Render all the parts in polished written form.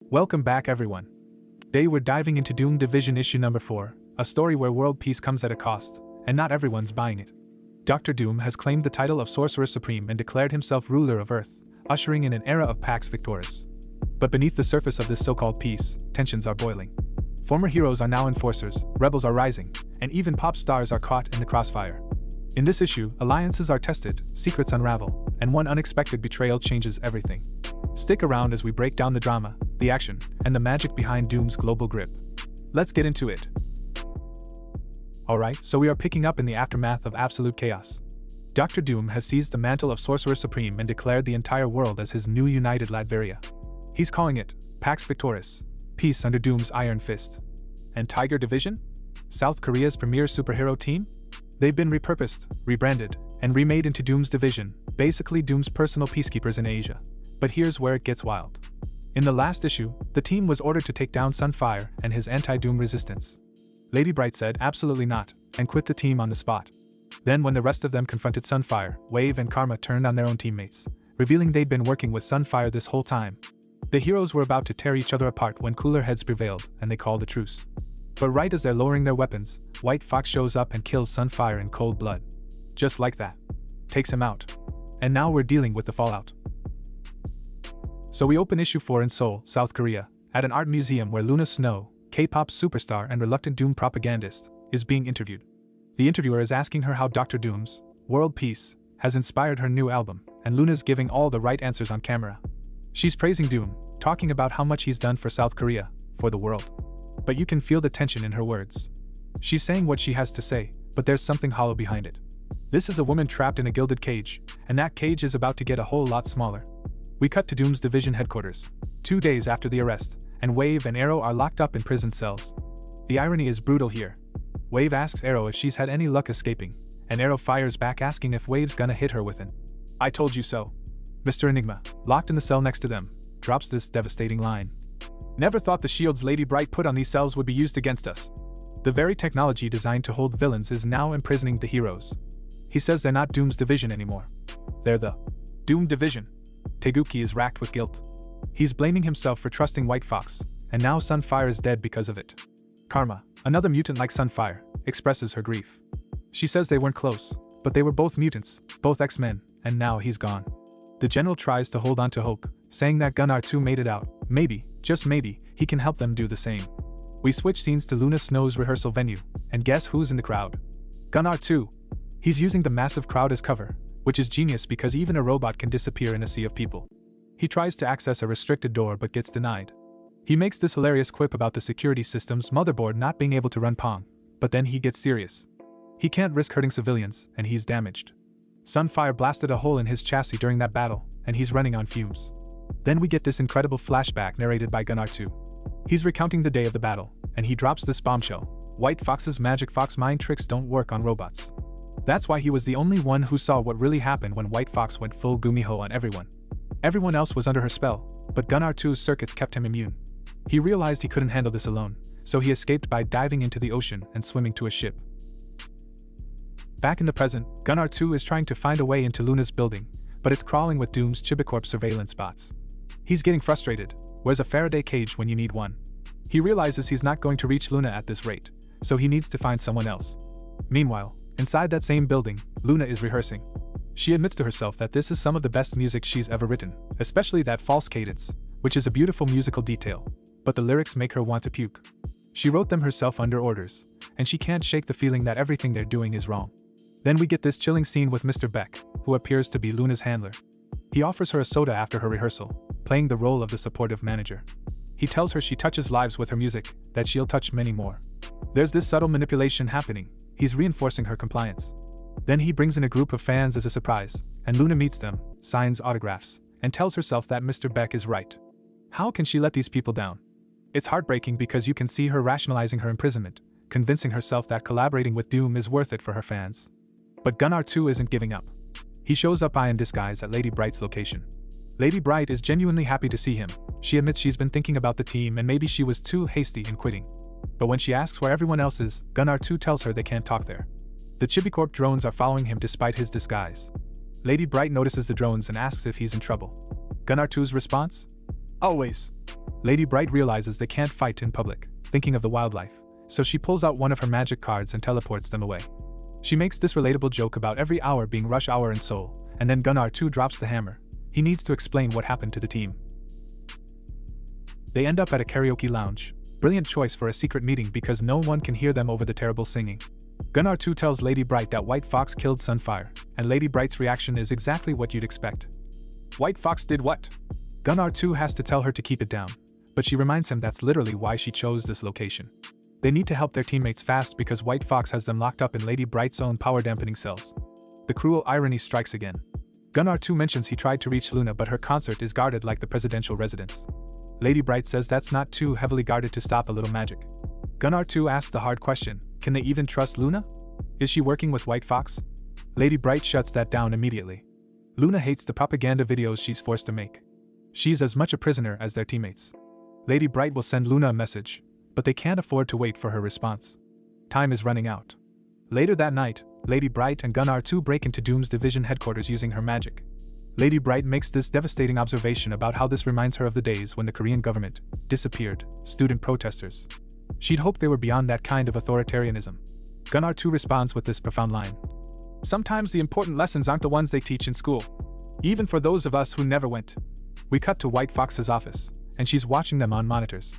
Welcome back, everyone. Today we're diving into Doom Division issue number 4, a story where world peace comes at a cost, and not everyone's buying it. Dr. Doom has claimed the title of Sorcerer Supreme and declared himself ruler of Earth, ushering in an era of Pax Victoris. But beneath the surface of this so-called peace, tensions are boiling. Former heroes are now enforcers, rebels are rising, and even pop stars are caught in the crossfire. In this issue, alliances are tested, secrets unravel, and one unexpected betrayal changes everything. Stick around as we break down the drama, the action, and the magic behind Doom's global grip. Let's get into it. Alright, so we are picking up in the aftermath of absolute chaos. Dr. Doom has seized the mantle of Sorcerer Supreme and declared the entire world as his new united Latveria. He's calling it Pax Victoris, peace under Doom's iron fist. And Tiger Division? South Korea's premier superhero team? They've been repurposed, rebranded, and remade into Doom's Division, basically Doom's personal peacekeepers in Asia. But here's where it gets wild. In the last issue, the team was ordered to take down Sunfire and his anti-Doom resistance. Lady Bright said absolutely not, and quit the team on the spot. Then when the rest of them confronted Sunfire, Wave and Karma turned on their own teammates, revealing they'd been working with Sunfire this whole time. The heroes were about to tear each other apart when cooler heads prevailed, and they called a truce. But right as they're lowering their weapons, White Fox shows up and kills Sunfire in cold blood. Just like that. Takes him out. And now we're dealing with the fallout. So we open issue 4 in Seoul, South Korea, at an art museum where Luna Snow, K-pop superstar and reluctant Doom propagandist, is being interviewed. The interviewer is asking her how Dr. Doom's World Peace has inspired her new album, and Luna's giving all the right answers on camera. She's praising Doom, talking about how much he's done for South Korea, for the world. But you can feel the tension in her words. She's saying what she has to say, but there's something hollow behind it. This is a woman trapped in a gilded cage, and that cage is about to get a whole lot smaller. We cut to Doom's Division headquarters, 2 days after the arrest, and Wave and Arrow are locked up in prison cells. The irony is brutal here. Wave asks Arrow if she's had any luck escaping, and Arrow fires back asking if Wave's gonna hit her with an "I told you so." Mr. Enigma, locked in the cell next to them, drops this devastating line. "Never thought the shields Lady Bright put on these cells would be used against us." The very technology designed to hold villains is now imprisoning the heroes. He says they're not Doom's Division anymore. They're the Doom Division. Teguki is racked with guilt. He's blaming himself for trusting White Fox, and now Sunfire is dead because of it. Karma, another mutant like Sunfire, expresses her grief. She says they weren't close, but they were both mutants, both X-Men, and now he's gone. The general tries to hold on to hope, saying that Gunnar 2 made it out. Maybe, just maybe, he can help them do the same. We switch scenes to Luna Snow's rehearsal venue, and guess who's in the crowd? Gunnar 2. He's using the massive crowd as cover, which is genius because even a robot can disappear in a sea of people. He tries to access a restricted door but gets denied. He makes this hilarious quip about the security system's motherboard not being able to run Pong, but then he gets serious. He can't risk hurting civilians, and he's damaged. Sunfire blasted a hole in his chassis during that battle, and he's running on fumes. Then we get this incredible flashback narrated by Gunnar 2. He's recounting the day of the battle, and he drops this bombshell: White Fox's magic fox mind tricks don't work on robots. That's why he was the only one who saw what really happened when White Fox went full Gumiho on everyone. Everyone else was under her spell, but Gunnar 2's circuits kept him immune. He realized he couldn't handle this alone, so he escaped by diving into the ocean and swimming to a ship. Back in the present, Gunnar 2 is trying to find a way into Luna's building, but it's crawling with Doom's Chibicorp surveillance bots. He's getting frustrated. Where's a Faraday cage when you need one? He realizes he's not going to reach Luna at this rate, so he needs to find someone else. Meanwhile, inside that same building, Luna is rehearsing. She admits to herself that this is some of the best music she's ever written, especially that false cadence, which is a beautiful musical detail, but the lyrics make her want to puke. She wrote them herself under orders, and she can't shake the feeling that everything they're doing is wrong. Then we get this chilling scene with Mr. Beck, who appears to be Luna's handler. He offers her a soda after her rehearsal, playing the role of the supportive manager. He tells her she touches lives with her music, that she'll touch many more. There's this subtle manipulation happening. He's reinforcing her compliance. Then he brings in a group of fans as a surprise, and Luna meets them, signs autographs, and tells herself that Mr. Beck is right. How can she let these people down? It's heartbreaking because you can see her rationalizing her imprisonment, convincing herself that collaborating with Doom is worth it for her fans. But Gunnar 2 isn't giving up. He shows up in disguise at Lady Bright's location. Lady Bright is genuinely happy to see him. She admits she's been thinking about the team and maybe she was too hasty in quitting. But when she asks where everyone else is, Gunnar 2 tells her they can't talk there. The Chibicorp drones are following him despite his disguise. Lady Bright notices the drones and asks if he's in trouble. Gunnar 2's response? Always. Lady Bright realizes they can't fight in public, thinking of the wildlife, so she pulls out one of her magic cards and teleports them away. She makes this relatable joke about every hour being rush hour in Seoul, and then Gunnar too drops the hammer. He needs to explain what happened to the team. They end up at a karaoke lounge. Brilliant choice for a secret meeting because no one can hear them over the terrible singing. Gunnar too tells Lady Bright that White Fox killed Sunfire, and Lady Bright's reaction is exactly what you'd expect. White Fox did what? Gunnar too has to tell her to keep it down, but she reminds him that's literally why she chose this location. They need to help their teammates fast because White Fox has them locked up in Lady Bright's own power-dampening cells. The cruel irony strikes again. Gunnar too mentions he tried to reach Luna but her concert is guarded like the presidential residence. Lady Bright says that's not too heavily guarded to stop a little magic. Gunnar too asks the hard question, can they even trust Luna? Is she working with White Fox? Lady Bright shuts that down immediately. Luna hates the propaganda videos she's forced to make. She's as much a prisoner as their teammates. Lady Bright will send Luna a message, but they can't afford to wait for her response. Time is running out. Later that night, Lady Bright and Gunnar too break into Doom's division headquarters using her magic. Lady Bright makes this devastating observation about how this reminds her of the days when the Korean government disappeared student protesters. She'd hoped they were beyond that kind of authoritarianism. Gunnar too responds with this profound line. Sometimes the important lessons aren't the ones they teach in school, even for those of us who never went. We cut to White Fox's office, and she's watching them on monitors.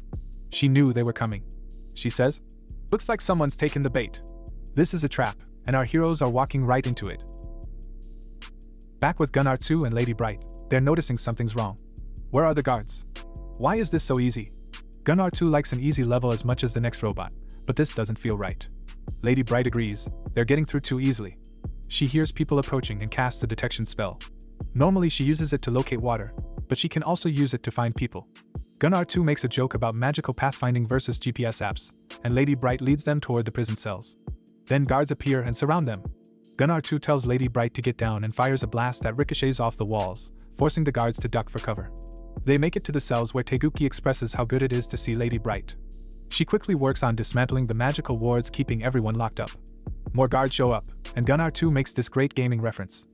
She knew they were coming. She says, "Looks like someone's taken the bait. This is a trap, and our heroes are walking right into it." Back with Gunnar too and Lady Bright, they're noticing something's wrong. Where are the guards? Why is this so easy? Gunnar too likes an easy level as much as the next robot, but this doesn't feel right. Lady Bright agrees, they're getting through too easily. She hears people approaching and casts a detection spell. Normally she uses it to locate water, but she can also use it to find people. Gunnar too makes a joke about magical pathfinding versus GPS apps, and Lady Bright leads them toward the prison cells. Then guards appear and surround them. Gunnar too tells Lady Bright to get down and fires a blast that ricochets off the walls, forcing the guards to duck for cover. They make it to the cells where Taeguki expresses how good it is to see Lady Bright. She quickly works on dismantling the magical wards keeping everyone locked up. More guards show up, and Gunnar too makes this great gaming reference.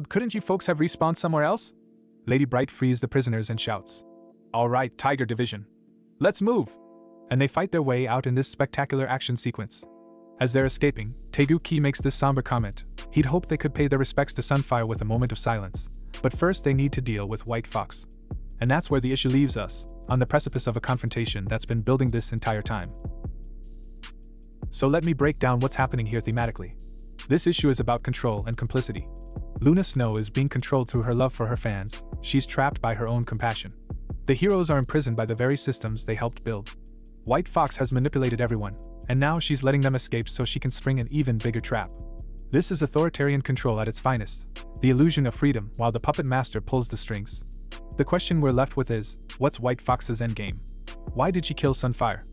Couldn't you folks have respawned somewhere else? Lady Bright frees the prisoners and shouts. Alright, Tiger Division. Let's move! And they fight their way out in this spectacular action sequence. As they're escaping, Taeguki makes this somber comment. He'd hoped they could pay their respects to Sunfire with a moment of silence, but first they need to deal with White Fox. And that's where the issue leaves us, on the precipice of a confrontation that's been building this entire time. So let me break down what's happening here thematically. This issue is about control and complicity. Luna Snow is being controlled through her love for her fans. She's trapped by her own compassion. The heroes are imprisoned by the very systems they helped build. White Fox has manipulated everyone, and now she's letting them escape so she can spring an even bigger trap. This is authoritarian control at its finest, the illusion of freedom while the puppet master pulls the strings. The question we're left with is, what's White Fox's endgame? Why did she kill Sunfire?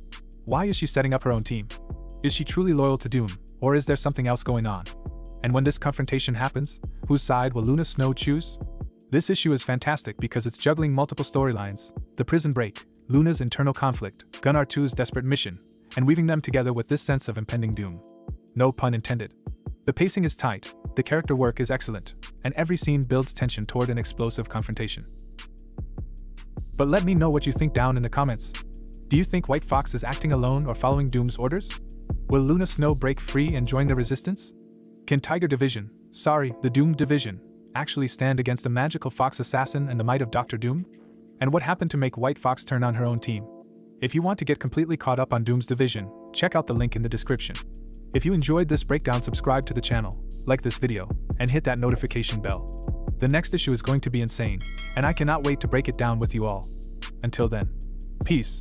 Why is she setting up her own team? Is she truly loyal to Doom, or is there something else going on? And when this confrontation happens, whose side will Luna Snow choose? This issue is fantastic because it's juggling multiple storylines, the prison break, Luna's internal conflict, Gunnar too's desperate mission, and weaving them together with this sense of impending doom. No pun intended. The pacing is tight, the character work is excellent, and every scene builds tension toward an explosive confrontation. But let me know what you think down in the comments. Do you think White Fox is acting alone or following Doom's orders? Will Luna Snow break free and join the resistance? Can Tiger Division, the Doom Division, actually stand against the magical Fox assassin and the might of Dr. Doom? And what happened to make White Fox turn on her own team? If you want to get completely caught up on Doom's Division, check out the link in the description. If you enjoyed this breakdown, subscribe to the channel, like this video, and hit that notification bell. The next issue is going to be insane, and I cannot wait to break it down with you all. Until then, peace.